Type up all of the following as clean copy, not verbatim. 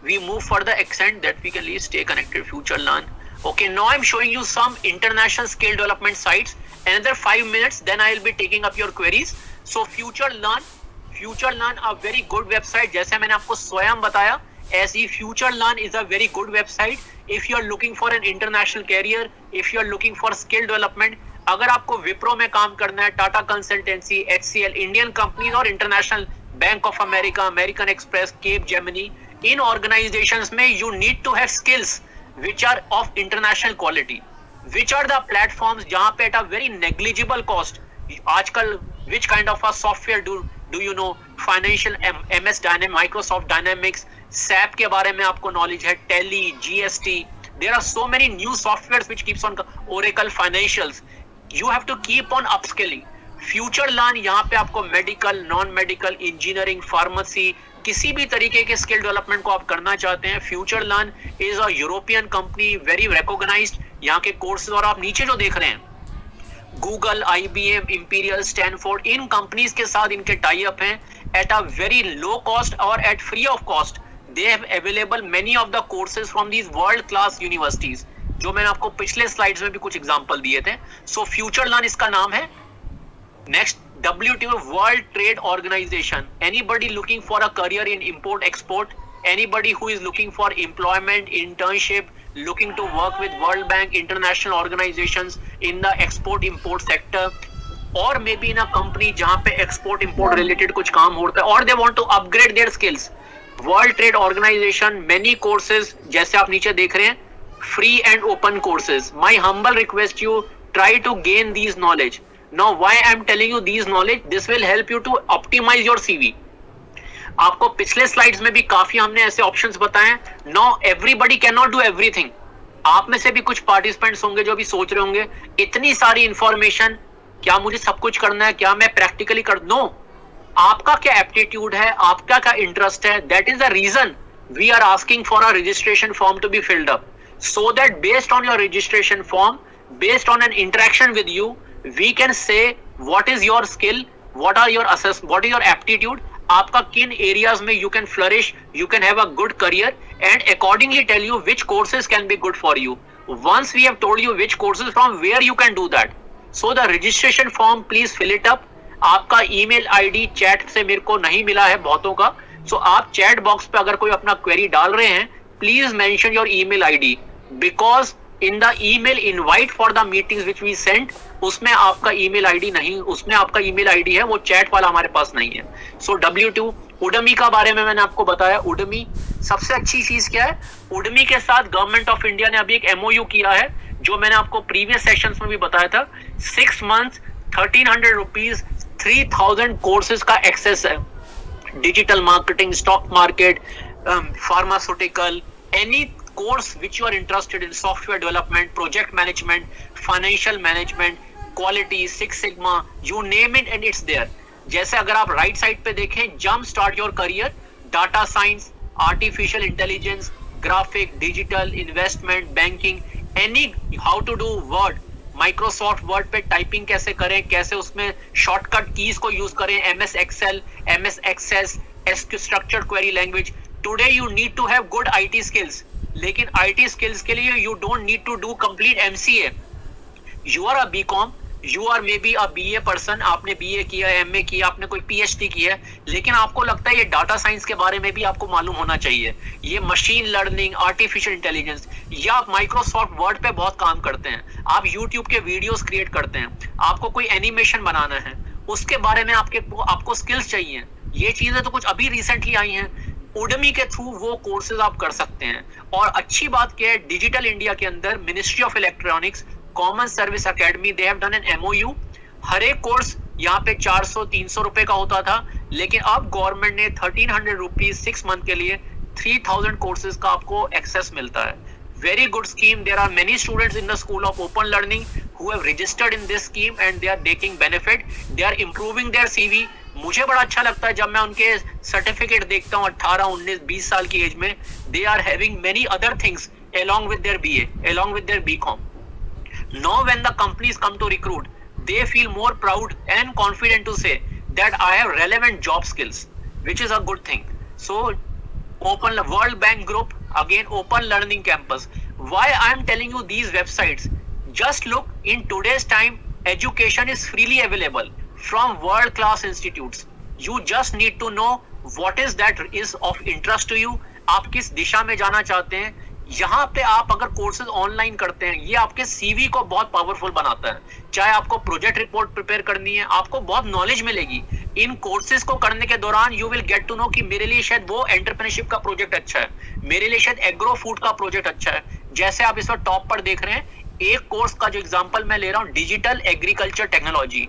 we move for the extent that we can really stay connected. Future Learn. Okay, now I'm showing you some international skill development sites. Another 5 minutes, then I'll be taking up your queries. So Future Learn a very good website. जैसे मैंने आपको स्वयं बताया, ऐसी Future Learn is a very good website. If you are looking for an international career, if you are looking for skill development, अगर आपको विप्रो में काम करना है, Tata consultancy, HCL, Indian companies और international Bank of America, American Express, Capgemini, in organisations में you need to have skills which are of international quality. Which are the platforms जहाँ पे at a very negligible cost आजकल which kind of a software do you know? Financial MS Dynamics, Microsoft Dynamics, SAP के बारे में आपको knowledge है, Tally, GST. There are so many new softwares which keeps on Oracle Financials. You have to keep on upskilling. Future Learn यहाँ पे आपको medical, non medical, engineering, pharmacy, किसी भी तरीके के स्किल डेवलपमेंट को आप करना चाहते हैं, FutureLearn is a European company, very recognised. यहाँ के कोर्सेज और आप नीचे जो देख रहे हैं, गूगल, IBM, इंपीरियल, स्टैनफोर्ड, इन कंपनीज के साथ इनके टाई अप हैं at a very low cost और at free of cost. They have available many of the courses from these world class universities, जो मैंने आपको पिछले स्लाइड्स में भी कुछ एग्जांपल दिए थे. सो फ्यूचर लर्न इसका नाम है. Next, WTO, World Trade Organization. Anybody looking for a career in import export, anybody who is looking for employment, internship, looking to work with World Bank, international organizations in the export import sector, or maybe in a company जहाँ पे export import related कुछ काम होता है, or they want to upgrade their skills. World Trade Organization, many courses जैसे आप नीचे देख रहे हैं, free and open courses. My humble request you, try to gain these knowledge. Now why I am telling you these knowledge, this will help you to optimize your CV. आपको पिछले slides में भी काफी हमने ऐसे ऑप्शंस बताए हैं. Now everybody cannot do everything. आप में से भी कुछ पार्टिसिपेंट्स होंगे जो भी सोच रहे होंगे, इतनी सारी इंफॉर्मेशन, क्या मुझे सब कुछ करना है, क्या मैं प्रैक्टिकली कर? नो, आपका क्या एप्टीट्यूड है, आपका क्या इंटरेस्ट है, that is the reason we are asking for a registration form to be filled up, so that based on your registration form, based on an interaction with you, we can say what is your skill, what are your what is your aptitude, आपका किन areas में you can flourish, you can have a good career, and accordingly tell you which courses can be good for you. Once we have told you which courses, from where you can do that. So the registration form, please fill it up. आपका email ID chat से मेरे को नहीं मिला है बहुतों का, so आप chat box पे अगर कोई अपना query डाल रहे हैं, please mention your email ID, because in the email invite for the meetings which we sent, उसमें आपका ईमेल आईडी नहीं, उसमें आपका ईमेल आईडी है, वो चैट वाला हमारे पास नहीं है. सो W2, उडमी का बारे में मैंने आपको बताया. उडमी सबसे अच्छी चीज क्या है, उडमी के साथ गवर्नमेंट ऑफ इंडिया ने अभी एक MOU किया है, जो मैंने आपको प्रीवियस सेशंस में भी बताया था. 6 months 1300 रुपीज 3000 कोर्सेज का एक्सेस है. Digital marketing, stock market, pharmaceutical, any course which you are interested in, software development, project management, financial management, quality, Six Sigma, you name it and it's there. जैसे अगर आप right side पे देखें, jump start your career, data science, artificial intelligence, graphic, digital, investment, banking, any, how to do Word, Microsoft Word पे typing कैसे करें, कैसे उसमें शॉर्टकट कीज को यूज करें, MS Excel, MS Access, structured query language. Today you need to have good IT skills, लेकिन IT skills के लिए you don't need to do complete MCA. You are a BCom, you are maybe a BA person, आपने BA किया, MA किया, आपने कोई PhD किया, लेकिन आपको लगता है ये डाटा साइंस के बारे में भी आपको मालूम होना चाहिए, ये मशीन लर्निंग, आर्टिफिशियल इंटेलिजेंस, या आप माइक्रोसॉफ्ट वर्ड पे बहुत काम करते हैं, आप यूट्यूब के वीडियोस क्रिएट करते हैं, आपको कोई एनिमेशन बनाना है, उसके बारे में आपको स्किल्स चाहिए. ये चीजें तो कुछ अभी रिसेंटली आई हैं. उडमी के थ्रू वो कोर्सेज आप कर सकते हैं. और अच्छी बात क्या है, डिजिटल इंडिया के अंदर ministry of electronics, common service academy, they have done an MOU. हर एक कोर्स यहाँ पे 400-300 रुपए का होता था, लेकिन अब गवर्नमेंट ने 1300 रुपीज 6 मंथ के लिए 3000 कोर्सेज का आपको एक्सेस मिलता है. Very good scheme. There are many students in the School of Open Learning who have registered in this scheme and they are taking benefit. They are improving their CV. मुझे बड़ा अच्छा लगता है जब मैं उनके सर्टिफिकेट देखता हूँ 18, 19, 20 साल की एज में. They are having many other things along with their BA, along with their BCom. Now when the companies come to recruit, they feel more proud and confident to say that I have relevant job skills, which is a good thing. So Open World Bank Group, again Open Learning Campus. Why I am telling you these websites? Just look, in today's time, education is freely available from world-class institutes. You just need to know what is that is of interest to you. आप किस दिशा में जाना चाहते हैं. यहाँ पे आप अगर कोर्सेज ऑनलाइन करते हैं, ये आपके सीवी को बहुत पावरफुल बनाता है. चाहे आपको प्रोजेक्ट रिपोर्ट प्रिपेयर करनी है, आपको बहुत नॉलेज मिलेगी. इन कोर्सेज को करने के दौरान you will get to know कि मेरे लिए शायद वो एंटरप्रेन्योरशिप का प्रोजेक्ट अच्छा है, मेरे लिए शायद एग्रो फूड का प्रोजेक्ट अच्छा है. जैसे आप इस वक्त टॉप पर देख रहे हैं, एक कोर्स का जो एग्जांपल मैं ले रहा हूँ, digital agriculture technology,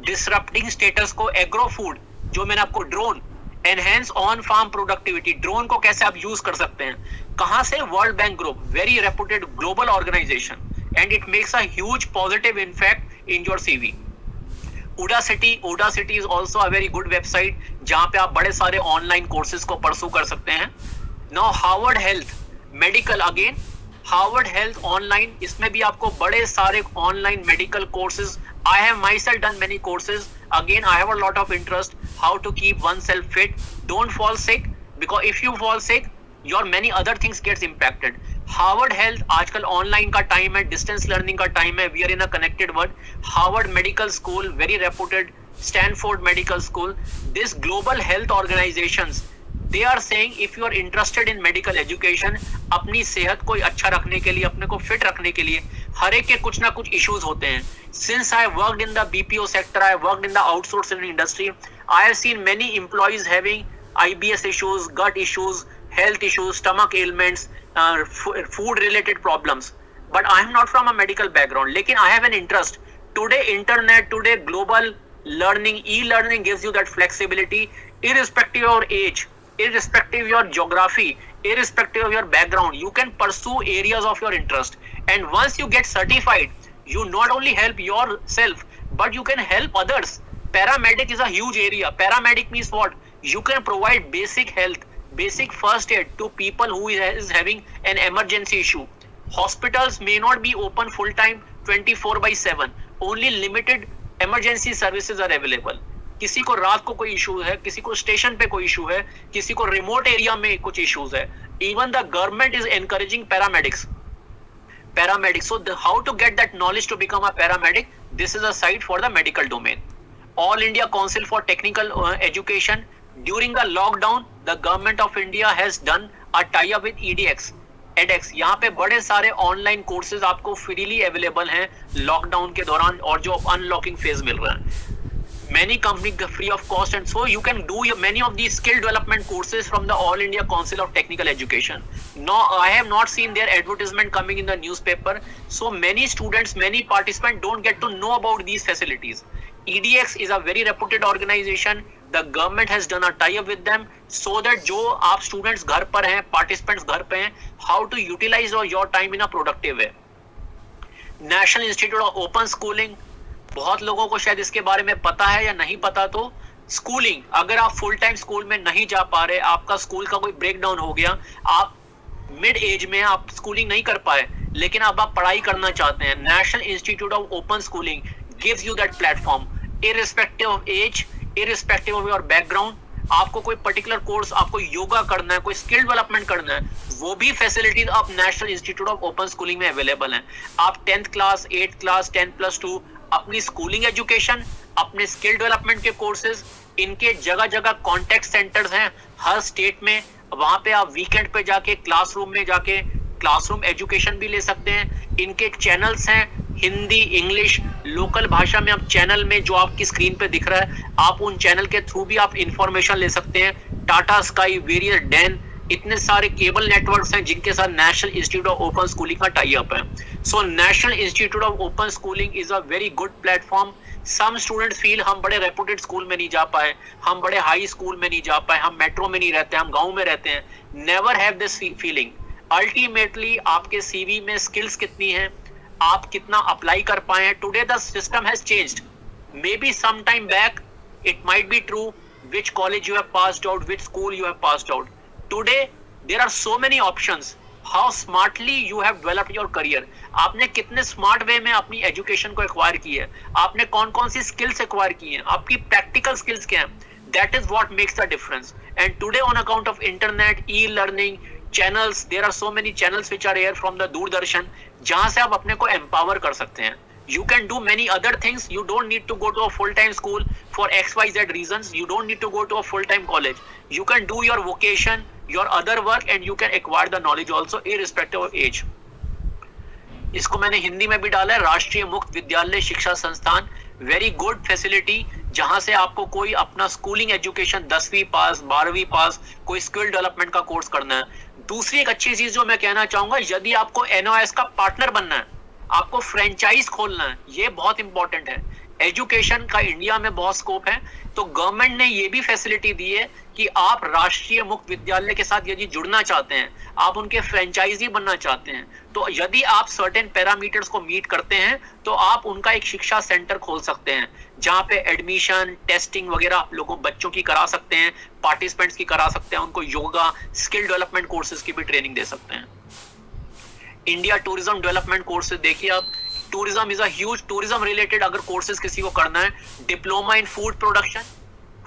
disrupting status quo agro food, जो मैंने आपको drone, enhance on farm productivity, drone को कैसे आप यूज कर सकते हैं. कहां से? World Bank Group, very reputed global organisation, and it makes a huge positive impact in your CV. Udacity is also a very good website जहां पे आप बड़े सारे ऑनलाइन कोर्सेज को परसू कर सकते हैं. Now Harvard Health medical, again Harvard Health online, इसमें भी आपको बड़े सारे online medical courses. I have myself done many courses. Again I have a lot of interest how to keep oneself fit. Don't fall sick, because if you fall sick your many other things gets impacted. Harvard Health, आजकल online का time है, distance learning का time है, we are in a connected world. Harvard medical school, very reputed. Stanford medical school, this global health organisations, they are saying if you are interested in medical education, अपनी सेहत को अच्छा रखने के लिए, अपने को फिट रखने के लिए, हर एक के कुछ ना कुछ इश्यूज होते हैं. Since I worked in the BPO sector, I worked in the outsourcing industry, I have seen many employees having IBS issues, gut issues, health issues, stomach ailments, food related problems. But I am not from a medical background, लेकिन I have an interest. Today internet, today global learning, e-learning gives you that flexibility irrespective of your age, irrespective of your geography, irrespective of your background. You can pursue areas of your interest, and once you get certified, you not only help yourself but you can help others. Paramedic is a huge area. Paramedic means what? You can provide basic health, basic first aid to people who is having an emergency issue. Hospitals may not be open full time 24/7. Only limited emergency services are available. किसी को रात को कोई issue है, किसी को station पे कोई इशू है, किसी को रिमोट एरिया में कुछ इश्यूज है. Even the government is encouraging paramedics. So how to get that knowledge to become a paramedic? This is a site for the medical domain. All India Council for Technical Education. During the lockdown, the government of India has done a tie-up with edX. यहाँ पे बड़े सारे online courses आपको freely available हैं lockdown के दौरान, और जो अनलॉकिंग फेज मिल रहा है. Many companies free of cost, and so you can do many of these skill development courses from the All India Council of Technical Education. No, I have not seen their advertisement coming in the newspaper. So many students, many participants don't get to know about these facilities. edX is a very reputed organization. The government has done a tie-up with them so that जो आप students घर पर हैं, participants घर पे हैं, how to utilize your time in a productive way. National Institute of Open Schooling, बहुत लोगों को शायद इसके बारे में पता है या नहीं पता. तो स्कूलिंग, अगर आप फुल टाइम स्कूल में नहीं जा पा रहे, आपका स्कूल का कोई ब्रेक डाउन हो गया, आप मिड एज में आप स्कूलिंग नहीं कर पाए, लेकिन अब आप पढ़ाई करना चाहते हैं, National Institute of Open Schooling gives you that platform. Irrespective of age, irrespective of your background, आपको कोई पर्टिकुलर कोर्स, आपको योगा करना है, कोई स्किल डेवलपमेंट करना है, वो भी फैसिलिटीज आप national Institute of Open schooling में अवेलेबल हैं. आप 10th क्लास, 8th क्लास, 10+2 अपनी स्कूलिंग एजुकेशन, अपने स्किल डेवलपमेंट के कोर्सेज, इनके जगह जगह कॉन्टेक्ट सेंटर्स हैं हर स्टेट में. वहां पे आप वीकेंड पे जाके क्लासरूम में जाके क्लासरूम एजुकेशन भी ले सकते हैं. इनके चैनल्स हैं हिंदी, इंग्लिश, लोकल भाषा में. आप चैनल में जो आपकी स्क्रीन पे दिख रहा है, आप उन चैनल के थ्रू भी आप इंफॉर्मेशन ले सकते हैं. टाटा स्काई, वेरियस, डैन, इतने सारे केबल नेटवर्क्स हैं जिनके साथ National Institute of Open Schooling का टाई अप है. So National Institute of Open Schooling is a very good platform. Some students feel हम बड़े रेपुटेड स्कूल में नहीं जा पाए, हम बड़े हाई स्कूल में नहीं जा पाए, हम मेट्रो में नहीं रहते, हम गांव में रहते हैं. Never have this feeling. Ultimately आपके सीवी में स्किल्स कितनी हैं, आप कितना अप्लाई कर पाए हैं. Today the system has changed. Maybe some time back it might be true which college you have passed out, which school you have passed out. Today there are so many options. How smartly you have developed your career. आपने कितने smart way में अपनी education को acquire की है, आपने कौन कौन सी स्किल्स एक्वायर की हैं, आपकी प्रैक्टिकल स्किल्स क्या हैं. That is what makes the difference. And today on account of internet, e-learning, channels, there are so many channels which are here from the Doordarshan, जहाँ से आप अपने को empower कर सकते हैं. You can do many other things. You don't need to go to a full-time school for XYZ reasons. You don't need to go to a full-time college. You can do your vocation, your other work, and you can acquire the knowledge also irrespective of age. इसको मैंने हिंदी में भी डाला है, राष्ट्रीय मुक्त विद्यालय शिक्षा संस्थान, वेरी गुड फैसिलिटी, जहां से आपको कोई अपना स्कूलिंग एजुकेशन 10वीं पास 12वीं पास कोई स्किल डेवलपमेंट का कोर्स करना है. दूसरी एक अच्छी चीज जो मैं कहना चाहूंगा, यदि आपको NOS का पार्टनर बनना है, आपको फ्रेंचाइज खोलना है, ये बहुत इंपॉर्टेंट है. एजुकेशन का इंडिया में बहुत स्कोप है, तो गवर्नमेंट ने ये भी फैसिलिटी दी है कि आप राष्ट्रीय मुक्त विद्यालय के साथ यदि जुड़ना चाहते हैं, आप उनके फ्रेंचाइजी बनना चाहते हैं, तो यदि आप सर्टेन पैरामीटर्स को मीट करते हैं तो आप उनका एक शिक्षा सेंटर खोल सकते हैं, जहां पे एडमिशन, टेस्टिंग वगैरह आप लोगों बच्चों की करा सकते हैं, पार्टिसिपेंट्स की करा सकते हैं, उनको योगा, स्किल डेवलपमेंट कोर्सेज की भी ट्रेनिंग दे सकते हैं. इंडिया टूरिज्म डेवलपमेंट कोर्सेज देखिए आप, tourism is a huge, tourism related अगर कोर्सेज किसी को करना है, diploma in food production,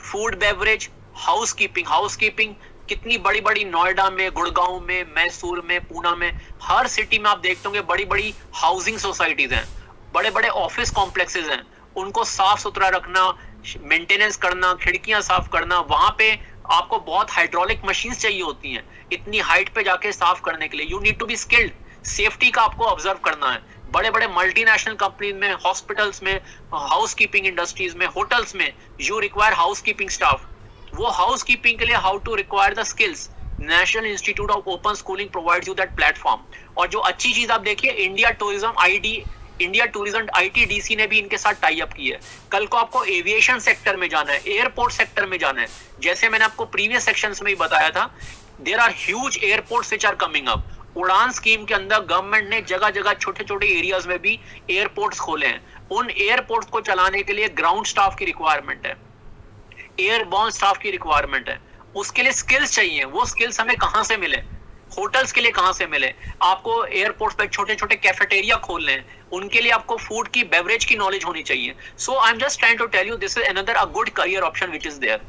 food beverage, housekeeping कितनी बड़ी बड़ी नोएडा में, गुड़गांव में, मैसूर में, पूना में, हर सिटी में आप देखते होंगे बड़ी बड़ी हाउसिंग सोसाइटीज हैं, बड़े बड़े ऑफिस कॉम्प्लेक्सेस हैं, उनको साफ सुथरा रखना, मेंटेनेंस करना, खिड़कियां साफ करना, वहां पे आपको बहुत हाइड्रोलिक मशीन चाहिए होती हैं इतनी हाइट पे जाके साफ करने के लिए. You need to be skilled, safety का आपको ऑब्जर्व करना है. बड़े बड़े मल्टीनेशनल कंपनीज में, हॉस्पिटल्स में, हाउसकीपिंग इंडस्ट्रीज में, होटल्स में यू रिक्वायर हाउसकीपिंग स्टाफ. वो हाउसकीपिंग के लिए how to require the skills, National Institute of Open Schooling provides you that platform. और जो अच्छी चीज आप देखिए, इंडिया टूरिज्म ITDC ने भी इनके साथ टाई अप की है. कल को आपको एविएशन सेक्टर में जाना है, एयरपोर्ट सेक्टर में जाना है, जैसे मैंने आपको प्रीवियस सेक्शंस में ही बताया था, there are huge airports which are coming up. UDAN scheme के अंदर गवर्नमेंट ने जगह जगह छोटे छोटे एरियाज में भी एयरपोर्ट्स खोले हैं. उन एयरपोर्ट्स को चलाने के लिए ग्राउंड स्टाफ की रिक्वायरमेंट है, एयरबोर्न स्टाफ की रिक्वायरमेंट है. उसके लिए स्किल्स चाहिए, वो स्किल्स हमें कहां से मिले, होटल्स के लिए कहां से मिले, आपको एयरपोर्ट्स पे छोटे छोटे कैफेटेरिया खोलने हैं, उनके लिए आपको फूड की, बेवरेज की नॉलेज होनी चाहिए. So I am just trying to tell you this is another a good career option which is there.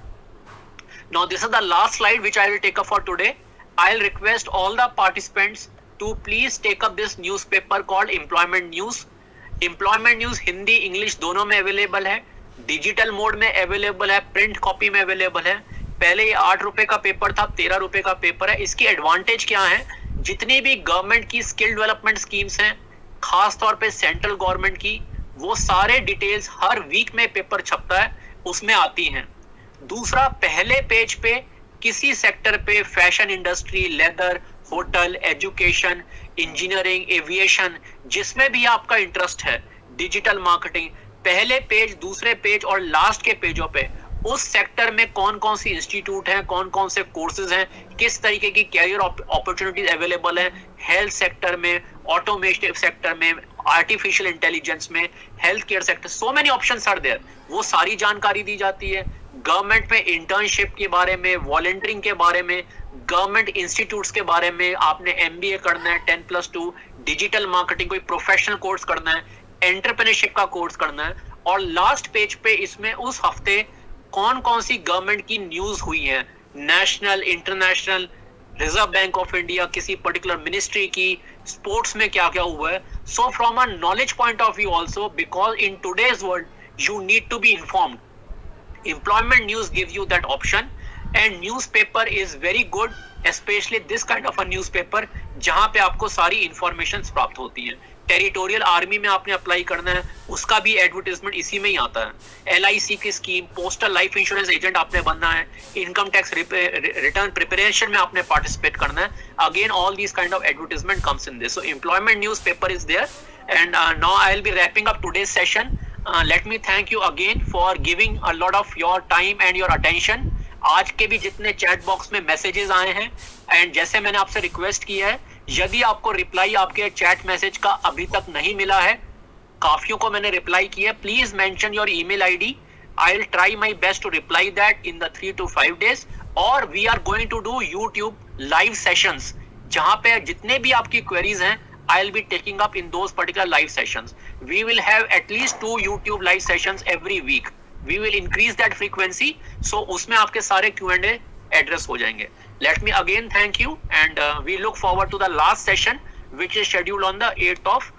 Now this is the last slide which I will take up for today. I'll request all the participants to please take up this newspaper called Employment News. Employment News Hindi English दोनों में available है, digital mode में available है, print copy में available है. पहले ये 8 रुपए का पेपर था, 13 रुपए का पेपर है. इसकी एडवांटेज क्या है, जितनी भी गवर्नमेंट की स्किल डेवलपमेंट स्कीम्स हैं, खास तौर पे सेंट्रल गवर्नमेंट की, वो सारे डिटेल्स हर वीक में पेपर छपता है, उसमें आती हैं. दूसरा, पहले पेज पे किसी सेक्टर पे, fashion industry, leather, hotel, education, engineering, aviation, जिसमें भी आपका इंटरेस्ट है, डिजिटल मार्केटिंग, पहले पेज, दूसरे पेज और लास्ट के पेजों पे उस सेक्टर में कौन कौन सी इंस्टीट्यूट हैं, कौन कौन से कोर्सेज हैं, किस तरीके की कैरियर अपॉर्चुनिटीज अवेलेबल है, हेल्थ सेक्टर में, ऑटोमेशन सेक्टर में, आर्टिफिशियल इंटेलिजेंस में, health care sector, so many options are there. वो सारी जानकारी दी जाती है. गवर्नमेंट में इंटर्नशिप के बारे में, वॉलंटियरिंग के बारे में, गवर्नमेंट इंस्टीट्यूट्स के बारे में, आपने MBA करना है 10+2, डिजिटल मार्केटिंग कोई प्रोफेशनल कोर्स करना है, एंटरप्रेन्योरशिप का कोर्स करना है. और लास्ट पेज पे इसमें उस हफ्ते कौन कौन सी गवर्नमेंट की न्यूज हुई है, national, international, Reserve Bank of India, किसी पर्टिकुलर मिनिस्ट्री की, स्पोर्ट्स में क्या क्या हुआ है. So from a knowledge point of view also, because in today's world you need to be informed, Employment News gives you that option, and newspaper is very good, especially this kind of a newspaper जहां पे आपको सारी information प्राप्त होती हैं. Territorial army में आपने apply करना है, उसका भी एडवर्टाइजमेंट इसी में ही आता है. LIC की scheme, postal life insurance agent आपने बनना है, इनकम टैक्स रिटर्न प्रिपरेशन में आपने पार्टिसिपेट करना है. Again all these kind of advertisement comes in this. So employment newspaper is there. And now I will be wrapping up today's session. Let me thank you again for giving a lot of your time and your attention. आज के भी जितने chat box में messages आए हैं, and जैसे मैंने आपसे रिक्वेस्ट किया है, यदि आपको रिप्लाई आपके चैट मैसेज का अभी तक नहीं मिला है, काफियों को मैंने रिप्लाई किया, please mention your email ID. I will try my best to reply that in the 3 to 5 days. और we are going to do YouTube live sessions, जहां पे जितने भी आपकी क्वेरीज हैं, I'll be taking up in those particular live sessions. We will have at least 2 YouTube live sessions every week. We will increase that frequency. So उसमें आपके सारे Q&A address हो जाएंगे. Let me again thank you and we look forward to the last session which is scheduled on the 8th of